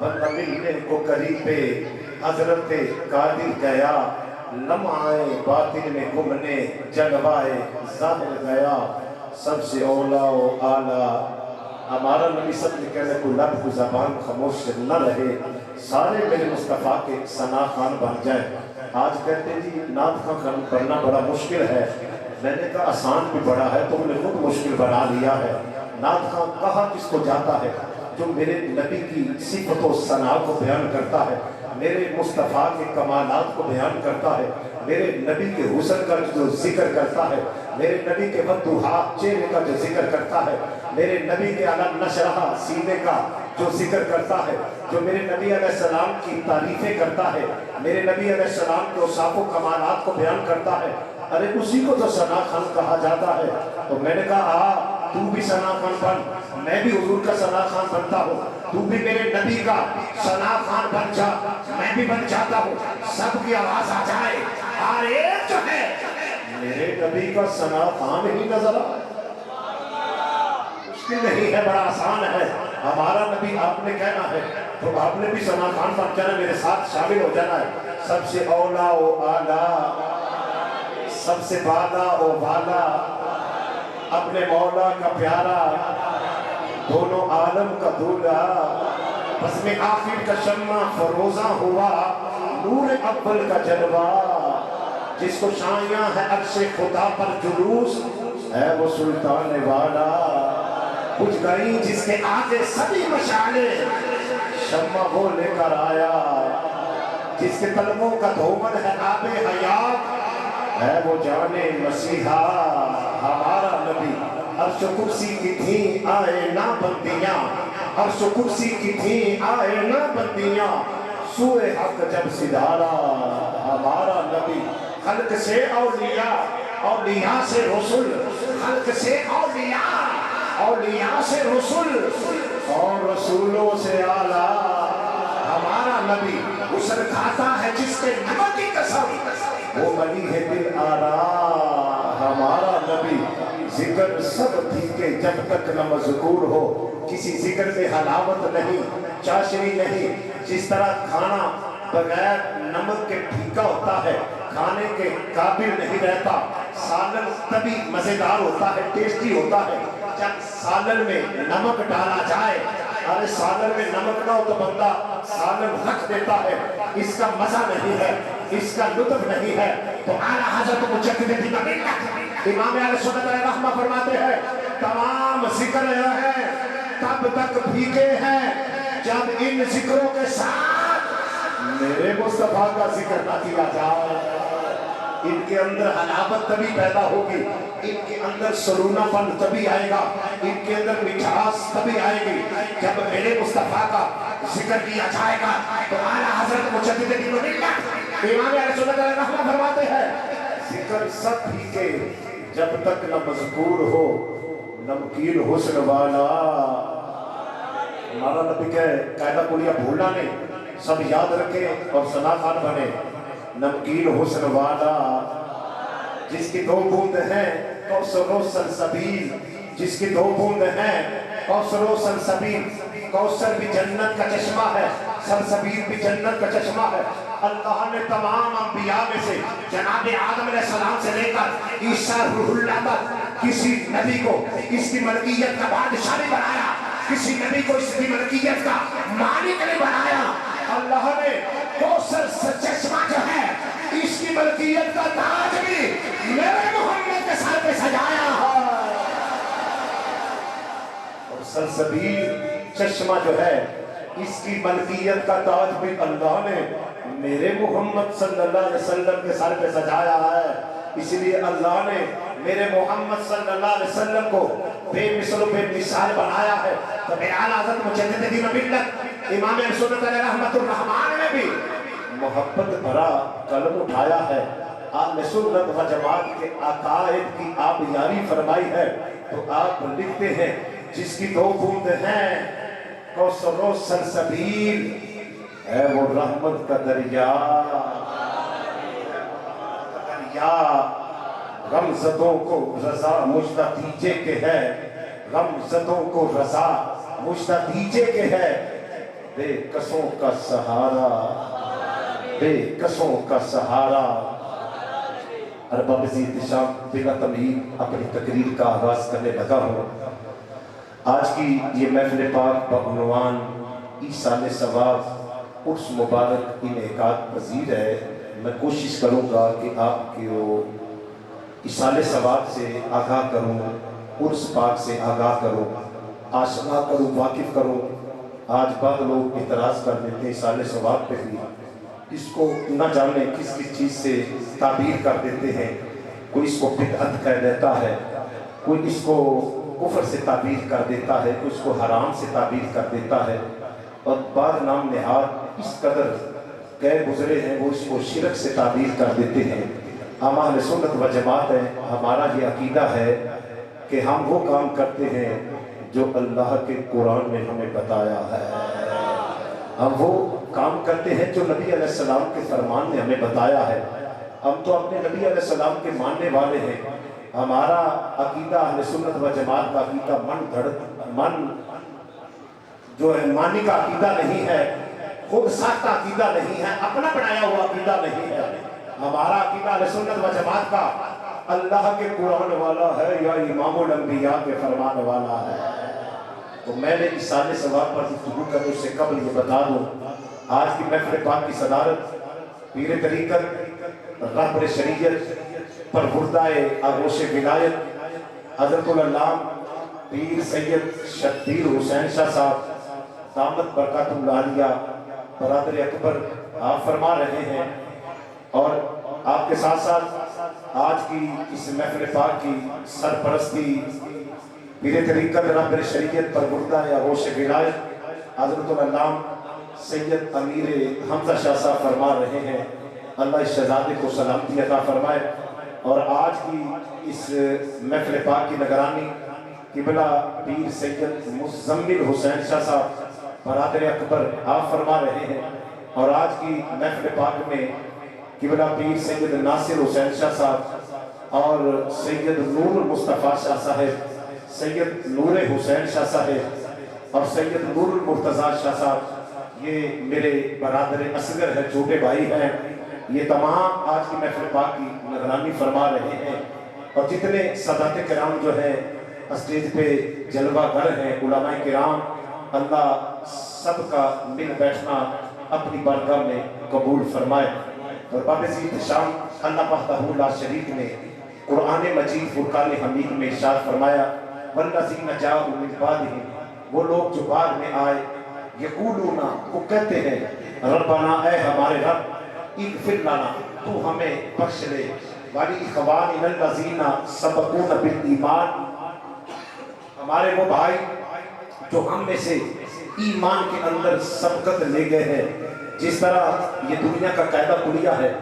بندہ ملنے کو قریب پہ حضرت قادر گیا، لمحائے باطن میں گمنے جلوائے ظاہر گیا، سب سے اولا و اعلیٰ ہمارا نبی صلی اللہ علیہ وسلم کہنے کو لب کو زبان خاموش نہ رہے، سارے میرے مصطفیٰ کے ثنا خوان بن جائیں۔ آج کہتے ہیں جی نعت خوان بننا بڑا مشکل ہے، میں نے کہا آسان بھی بڑا ہے، تم نے خود مشکل بنا لیا ہے۔ نعت خوان کہا کس کو جاتا ہے جو میرے نبی کی صفت و ثنا کو بیان کرتا ہے، میرے مصطفیٰ کے کمالات کو بیان کرتا ہے، میرے نبی کے حسن کا جو ذکر کرتا ہے، میرے نبی کے ودوحا چہرے کا جو ذکر کرتا ہے، میرے نبی کے علم نشرہ سینے کا جو ذکر کرتا ہے، جو میرے نبی علیہ السلام کی تعریفیں کرتا ہے، میرے نبی علیہ السلام کے اوصاف و کمالات کو بیان کرتا ہے، ارے اسی کو تو ثنا خوان کہا جاتا ہے۔ تو میں نے کہا تو بھی ثنا خوان بن، میں بھی حضور کا ثنا خوان بنتا ہوں، تو بھی میرے نبی کا ثنا خوان بن جا، میں بھی بن جاتا ہوں، سب کی آواز آ جائے ہر ایک جو ہے میرے نبی کا ثنا خوان ہی نظر آ۔ مشکل نہیں ہے، بڑا آسان ہے، ہمارا نبی آپ نے کہنا ہے تو آپ نے بھی ثنا خوان بن جانا، میرے ساتھ شامل ہو جانا ہے۔ سب سے اولا و اعلیٰ، سب سے بالا و بالا، اپنے مولا کا پیارا، دونوں عالم کا دولہا، بس میں آخر کا شمع فروزاں ہوا، نور اول کا جلوہ، جس کو شایاں ہے عرش خدا پر جلوس، ہے وہ سلطان والا، بجھ گئی جس کے آگے سبھی مشعلیں، شمع وہ لے کر آیا، جس کے طلبوں کا دھومن ہے آب حیات، ہے وہ جان مسیحا ہمارا نبی۔ عرش و کرسی کی تھیں آئینہ بندیاں، عرش و کرسی کی تھیں آئینہ بندیاں، سوئے حق جب سدھارا ہمارا نبی۔ خلق سے اولیاء، اولیاء سے رسول، خلق سے اولیاء، اولیاء سے رسول، اور رسولوں سے اعلیٰ ہمارا نبی۔ غسل کھاتا ہے جس کے نمک کی قسم، وہ بنی ہے دل آرا ہمارا نبی۔ ذکر سب پھیکے جب تک نہ مذکور ہو، کسی ذکر میں حلاوت نہیں، چاشنی نہیں۔ جس طرح کھانا بغیر نمک کے پھیکا ہوتا ہے، کھانے کے قابل نہیں رہتا، سالن تبھی مزیدار ہوتا ہے، ٹیسٹی ہوتا ہے جب سالن میں نمک ڈالا جائے۔ ارے سالن میں نمک نہ ہو تو بندہ سالن رکھ دیتا ہے، اس کا مزہ نہیں ہے، اس کا لطف نہیں ہے۔ تو اعلیٰ حضرت مجدد دین ملت امام اہل سنت علیہ رحمہ فرماتے ہیں تمام ذکر ہیں تب تک پھیکے ہیں جب ان ذکروں کے ساتھ میرے مصطفیٰ کا ذکر نہ کیا جائے۔ ان کے اندر حلاوت تبھی پیدا ہوگی، ان کے اندر سرونہ پن تبھی آئے گا، ان کے اندر مٹھاس تبھی آئے گی جب میرے مصطفیٰ کا ذکر کیا جائے گا۔ تو اعلیٰ حضرت مجدد دین ملت امام اہل سنت علیہ رحمہ فرماتے ہیں ذکر سب پھیکے جب تک نہ مذکور ہو نمکین حسن والا۔ ہمارا نبی قاعدہ کلیہ بھولنا نہیں، سب یاد رکھیں اور ثنا خوان بنے۔ نمکین حسن والا جس کی دو بوند ہیں کوثر و سلسبیل، جس کی دو بوند ہیں کوثر و سلسبیل۔ کوثر بھی جنت کا چشمہ ہے، سلسبیل بھی جنت کا چشمہ ہے۔ اللہ نے تمام انبیاء میں سے جناب آدم علیہ السلام سے لے کر عیسیٰ روح اللہ تک کسی نبی کو اس کی ملکیت کا بادشاہ نہیں بنایا، کسی نبی کو اس کی ملکیت کا مالک نہیں بنایا۔ اللہ نے کوثر چشمہ جو ہے اس کی ملکیت کا تاج بھی میرے محمد کے سر پہ سجایا ہے، اور سلسبیل چشمہ جو ہے اس کی ملکیت کا تاج بھی اللہ نے میرے محمد صلی اللہ علیہ وسلم کے سر پہ سجایا ہے۔ اس لیے اللہ نے میرے محمد صلی اللہ علیہ وسلم کو بے مثل و بے مثال بنایا ہے۔ تو اعلیٰ حضرت مجدد دین ملت امام اہل سنت علیہ رحمۃ الرحمن نے بھی محبت بھرا قلم اٹھایا ہے، اہل سنت و جماعت کے عقائد کی آپ یاری فرمائی ہے۔ تو آپ لکھتے ہیں جس کی دو بوند ہیں کوثر و سلسبیل، ہے وہ رحمت کا دریا، غمزدوں کو رضا مجدہ دیجے کے ہے، غمزدوں کو رضا مجدہ دیجے کے ہے، بے کسوں کا سہارا، بے کسوں کا سہارا۔ ارباب احتشام بلا تمہید اپنی تقریر کا آغاز کرنے لگا ہوں۔ آج کی یہ محفل پاک بعنوان ایصال ثواب عرس مبارک انعقاد پذیر ہے۔ میں کوشش کروں گا کہ آپ کو ایصال ثواب سے آگاہ کروں، عرس پاک سے آگاہ کروں، آشنا کروں، واقف کروں۔ آج بعض لوگ اعتراض کر دیتے ہیں ایصال ثواب پہ بھی، اس کو نہ جانے کس کس چیز سے تعبیر کر دیتے ہیں۔ کوئی اس کو بدعت کہہ دیتا ہے، کوئی اس کو کفر سے تعبیر کر دیتا ہے، کوئی اس کو حرام سے تعبیر کر دیتا ہے، اور بعض نام نہاد اس قدر گئے گزرے ہیں وہ اس کو شرک سے تعبیر کر دیتے ہیں۔ ہم اہل سنت و جماعت ہیں، ہمارا یہ عقیدہ ہے کہ ہم وہ کام کرتے ہیں جو اللہ کے قرآن نے ہمیں بتایا ہے۔ ہم وہ کام کرتے ہیں جو نبی علیہ السلام کے فرمان نے ہمیں بتایا ہے۔ ہم تو اپنے نبی علیہ السلام کے ماننے والے ہیں۔ ہمارا عقیدہ اہل سنت و جماعت کا عقیدہ من جو ہے مانی کا عقیدہ نہیں ہے، خود ساختہ عقیدہ نہیں ہے، اپنا بنایا ہوا عقیدہ نہیں ہے۔ ہمارا عقیدہ اہل سنت و جماعت کا اللہ کے قرآن والا ہے یا امام الانبیاء کے فرمان والا ہے۔ تو میں نے ایصال ثواب پر گفتگو کرنے سے قبل یہ بتا دوں، آج کی محفل پاک کی صدارت پیر طریقت رہبر شریعت پروردہ آغوش ولایت حضرت العلامہ پیر سید شبیر حسین شاہ صاحب دامت برکات اللہ علیہ برادر اکبر آپ فرما رہے ہیں، اور آپ کے ساتھ ساتھ آج کی اس محفل پاک کی سرپرستی پیر طریقت رہبر شریعت پروردہ آغوش ولایت حضرت العلامہ سید امیر حمزہ شاہ صاحب فرما رہے ہیں۔ اللہ اس شہزادے کو سلامتی عطا فرمائے۔ اور آج کی اس محفل پاک کی نگرانی قبلہ پیر سید مزمل حسین شاہ صاحب برادر اکبر آپ فرما رہے ہیں، اور آج کی محفل پاک میں قبلہ پیر سید ناصر حسین شاہ صاحب اور سید نور المصطفیٰ شاہ صاحب، سید نور حسین شاہ صاحب اور سید نور المرتضیٰ شاہ صاحب، یہ میرے برادر اصغر ہے، چھوٹے بھائی ہیں۔ یہ تمام آج کی محفل پاک کی نگرانی فرما رہے ہیں، اور جتنے سادات کرام جو ہیں اسٹیج پہ جلوہ گر ہیں، علماء کرام، اللہ سب کا مل بیٹھنا اپنی بارگاہ میں قبول فرمائے۔ اور باب احتشام اللہ وحدہ لا شریک نے قرآن مجید فرقان حمید میں ارشاد فرمایا، والذین جاءوا من بعدہم، وہ لوگ جو بعد میں آئے، یقولون، وہ کہتے ہیں، ربنا، اے ہمارے رب، اغفر لنا، تو ہمیں بخش لے، وَلِإِخْوَانِنَا الَّذِينَ سَبَقُونَا بِالْإِيمَانِ، ہمارے وہ بھائی جو ہم میں سے ایمان کے اندر سبقت لے گئے ہیں۔ جس طرح یہ دنیا کا قاعدہ کلیہ ہے،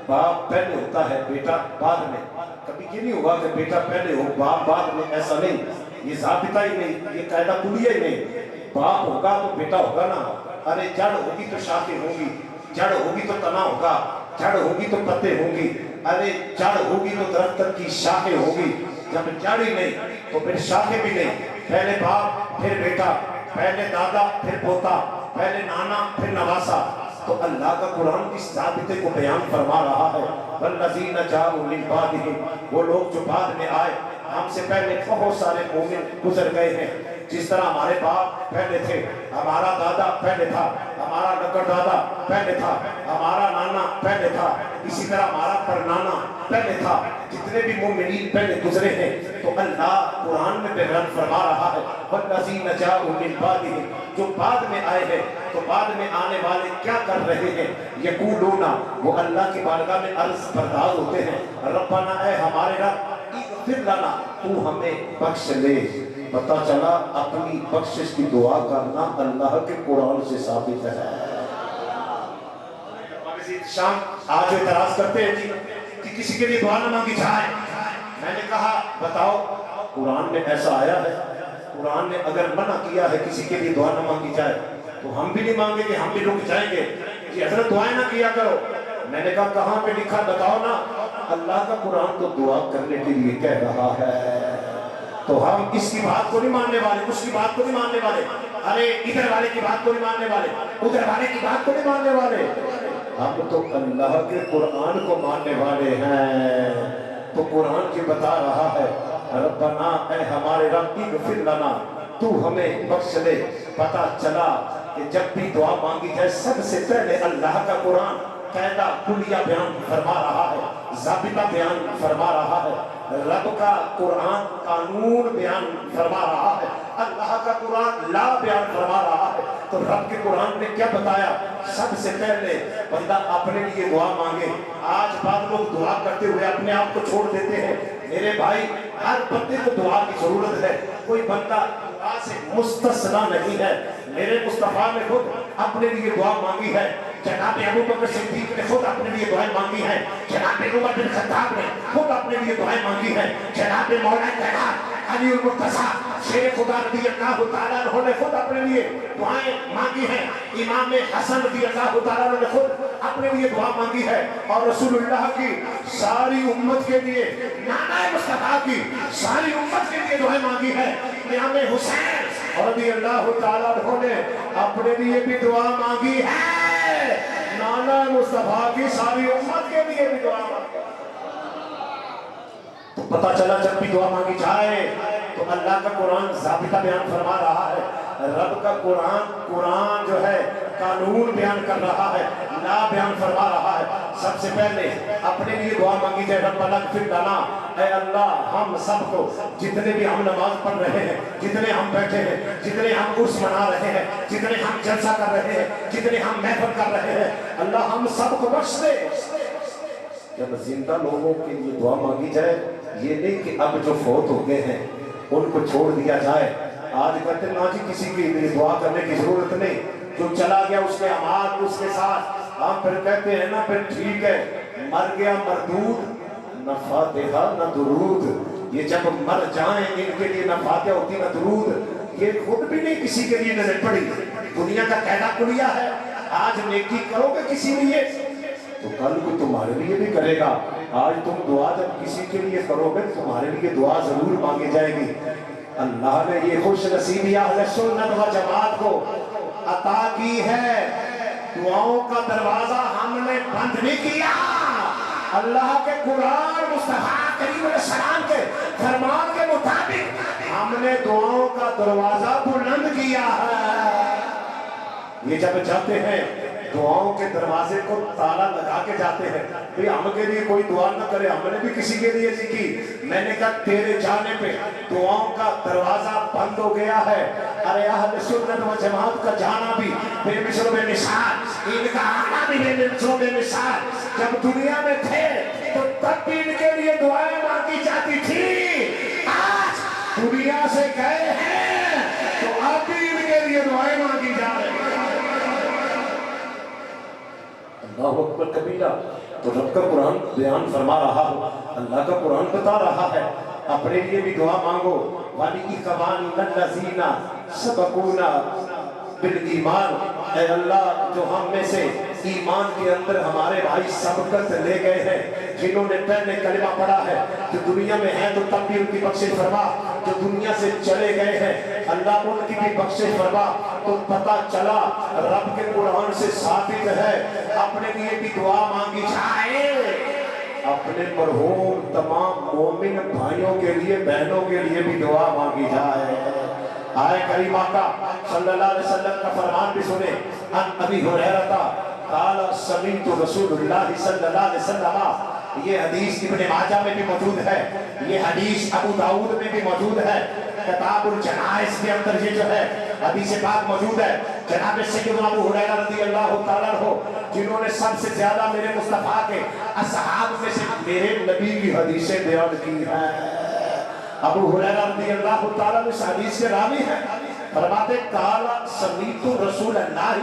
باپ پہلے ہوتا ہے، بیٹا بعد میں۔ کبھی یہ نہیں ہوگا کہ بیٹا پہلے ہو باپ بعد میں، ایسا نہیں، یہ ضابطہ ہی نہیں، یہ قاعدہ کلیہ ہی نہیں۔ باپ ہوگا تو بیٹا ہوگا نا، ارے جڑ ہوگی تو شاخیں ہوں گی، جڑ ہوگی تو تنا ہوگا، جڑ ہوگی تو پتے ہوں گی، ارے جڑ ہوگی تو درخت کی شاخیں ہوں گی۔ جب جڑ ہی نہیں تو پھر شاخیں بھی نہیں۔ پہلے باپ پھر بیٹا، پہلے دادا پھر پوتا، پہلے نانا پھر نواسا۔ تو اللہ کا قرآن اس ضابطے کو بیان فرما رہا ہے، والذین جاءوا من بعدہم، وہ لوگ جو بعد میں آئے، ہم سے پہلے بہت سارے مومن گزر گئے ہیں۔ جس طرح ہمارے باپ پہلے تھے، ہمارا دادا پہلے تھا، ہمارا نکڑ دادا پہلے تھا، ہمارا نانا پہلے تھا، اسی طرح ہمارا پرنانا پہلے تھا، جتنے بھی مومنین پہلے گزرے ہیں۔ تو اللہ قرآن میں بیان فرما رہا ہے، والذین جاءوا من بعدہم، جو بعد میں آئے ہیں، تو بعد میں آنے والے کیا کر رہے ہیں؟ یقولون، وہ اللہ کی بارگاہ میں عرض بردار ہوتے ہیں، ربنا، اے ہمارے رب، اغفر لنا، تو ہمیں بخش لے۔ پتہ چلا اپنی بخشش کی دعا کرنا اللہ کے قرآن سے ثابت ہے۔ شام آج اعتراض کرتے ہیں جی کہ کسی کے لیے دعا نہ مانگی جائے۔ میں نے کہا بتاؤ قرآن میں ایسا آیا ہے؟ قرآن نے اگر منع کیا ہے کسی کے لیے دعا نہ مانگی جائے تو ہم بھی نہیں مانگیں گے، ہم بھی رک جائیں گے کہ حضرت دعائیں نہ کیا کرو۔ میں نے کہا کہاں پہ لکھا بتاؤ نا؟ اللہ کا قرآن تو دعا کرنے کے لیے کہہ رہا ہے۔ تو ہم اس کی بات کو نہیں ماننے والے، اس کی بات کو نہیں ماننے والے، ارے ادھر والے کی بات کو نہیں ماننے والے، ادھر والے کی بات کو نہیں ماننے والے، ہم تو اللہ کے قرآن کو ماننے والے ہیں۔ تو قرآن کی بتا رہا ہے ربنا، اے ہمارے رب اغفر لنا، تو ہمیں بخش لے۔ پتا چلا کہ جب بھی دعا مانگی جائے سب سے پہلے اللہ کا قرآن قاعدہ کلیہ بیان فرما رہا ہے، ضابطہ بیان فرما رہا ہے، رب کا قرآن قانون بیان فرما رہا ہے، اللہ کا قرآن لا بیان فرما رہا ہے۔ تو رب کے قرآن نے کیا بتایا؟ سب سے پہلے بندہ اپنے لیے دعا مانگے۔ آج بعض لوگ دعا کرتے ہوئے اپنے آپ کو چھوڑ دیتے ہیں۔ میرے بھائی، ہر بندے کو دعا کی ضرورت ہے، کوئی بندہ دعا سے مستثنا نہیں ہے۔ میرے مصطفیٰ نے خود اپنے لیے دعا مانگی ہے، جناب ابو بکر صدیق نے خود اپنے لیے دعائیں مانگی ہیں، جناب عمر بن خطاب نے خود اپنے لیے دعائیں مانگی ہیں، جناب مولا کائنات علی المرتضیٰ شیر خدا رضی اللہ تعالیٰ عنہ نے خود اپنے لیے دعائیں مانگی ہیں، امام حسن رضی اللہ تعالیٰ عنہ نے خود اپنے لیے دعا مانگی ہے، اور رسول اللہ کی ساری امت کے لیے، نانا مصطفیٰ کی ساری امت کے لیے دعائیں مانگی ہے۔ امام حسین رضی اللہ تعالیٰ عنہ نے اپنے لیے بھی دعا مانگی ہے، نانا مصطفیٰ کی ساری امت کے لیے بھی دعا مانگی۔ تو پتہ چلا جب بھی دعا مانگی جائے تو اللہ کا قرآن ضابطہ بیان فرما رہا ہے، رب کا قرآن جو ہے قانون بیان کر رہا ہے، لا بیان فرما رہا ہے۔ سب سے پہلے اپنے لیے دعا مانگی جائے، ربنا اغفر لنا، اے اللہ ہم سب کو، جتنے بھی ہم نماز پڑھ رہے ہیں، جتنے ہم بیٹھے ہیں، جتنے ہم عرس منا رہے ہیں، جتنے ہم جلسہ کر رہے ہیں، جتنے ہم محفل کر رہے ہیں، اللہ ہم سب کو بخش دے۔ جب زندہ لوگوں کے لیے دعا مانگی جائے، یہ نہیں کہ اب جو فوت ہو گئے ہیں ان کو چھوڑ دیا جائے۔ آج کہتے ہیں نا جی کسی کے لیے دعا کرنے کی ضرورت نہیں، جو چلا گیا اس کے اعمال اس کے ساتھ، ہم پھر کہتے ہیں نا پھر ٹھیک ہے، مر گیا مردود، نہ فاتحہ نہ درود۔ یہ جب مر جائیں ان کے لیے نہ فاتحہ ہوتی نہ درود، یہ خود بھی نہیں کسی کے لیے نظر پڑی۔ دنیا کا قاعدہ کلیہ ہے، آج نیکی کرو گے کسی لیے تو کل کو تمہارے لیے بھی کرے گا۔ آج تم دعا جب کسی کے لیے کرو گے تمہارے لیے دعا ضرور مانگی جائے گی۔ اللہ نے یہ خوش نصیبی اہل سنت و جماعت کو عطا کی ہے، دعاؤں کا دروازہ ہم نے بند نہیں کیا۔ اللہ کے قرآن مصطفیٰ کریم علیہ السلام کے فرمان کے مطابق ہم نے دعاؤں کا دروازہ بلند کیا ہے۔ یہ جب جاتے ہیں دعاؤں کے دروازے کو تالا لگا کے جاتے ہیں، بھئی ہم کے لیے کوئی دعا نہ کرے، ہم نے بھی کسی کے لیے نہیں کی۔ میں نے کہا تیرے جانے پہ دعاؤں کا دروازہ بند ہو گیا ہے۔ ارے اہل سنت و جماعت کا جانا بھی بے مثل و بے مثال، ان کا آنا بھی بے مثل و بے مثال۔ جب دنیا میں تھے تو تب بھی ان کے لیے دعائیں مانگی جاتی تھی، آج دنیا سے گئے ہیں تو اب بھی ان کے لیے دعائیں مانگی جا رہی ہیں۔ اللہ اکبر کبیرہ۔ تو رب کا قرآن بیان فرما رہا ہو، اللہ کا قرآن بتا رہا ہے اپنے لیے بھی دعا مانگو۔ وَلِإِخْوَانِنَا الَّذِينَ سَبَقُونَا بِالْإِيمَانِ، اے اللہ جو ہم میں سے ایمان کے اندر ہمارے بھائی سبقت لے گئے ہیں، جنہوں نے پہلے کلمہ پڑھا ہے، جو دنیا میں ہیں تو تب بھی ان کی بخشش فرما، جو دنیا سے چلے گئے ہیں اللہ ان کی بھی بخشش فرما۔ تو پتہ چلا رب کے قرآن سے ثابت ہے اپنے لیے بھی دعا مانگی جائے، اپنے مرحوم تمام مومن بھائیوں کے لیے بہنوں کے لیے بھی دعا مانگی جائے۔ آئے کریمہ کا صلی اللہ علیہ وسلم کا فرمان بھی سنے، ان ابی ہریرہ قال سمعت رسول اللہ صلی اللہ علیہ وسلم، یہ حدیث ابن ماجہ میں بھی موجود ہے، یہ حدیث ابو داؤد میں بھی موجود ہے، کتاب الجنائز کے اندر یہ جو ہے حدیث پاک موجود ہے۔ جناب سیدنا ابو ہریرہ رضی اللہ تعالیٰ عنہ، جنہوں نے سب سے زیادہ میرے مصطفیٰ کے اصحاب میں سے میرے نبی کی حدیثیں بیان کی ہیں، ابو ہریرہ رضی اللہ تعالیٰ عنہ اس حدیث کے راوی ہیں، فرماتے قال سمعت رسول اللہ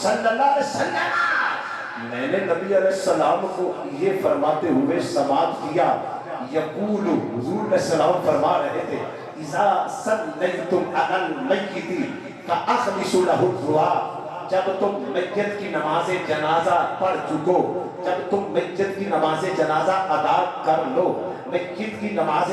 صلی اللہ علیہ وسلم، میں نے نبی علیہ السلام کو یہ فرماتے ہوئے سماعت کیا، یقول حضور علیہ السلام فرما رہے تھے، اذا صلیتم علی المیت فاخلصوا له الدعاء، جب تم میت کی نماز جنازہ پڑھ چکو، جب تم میت کی نماز جنازہ ادا کر لو، میت کی نماز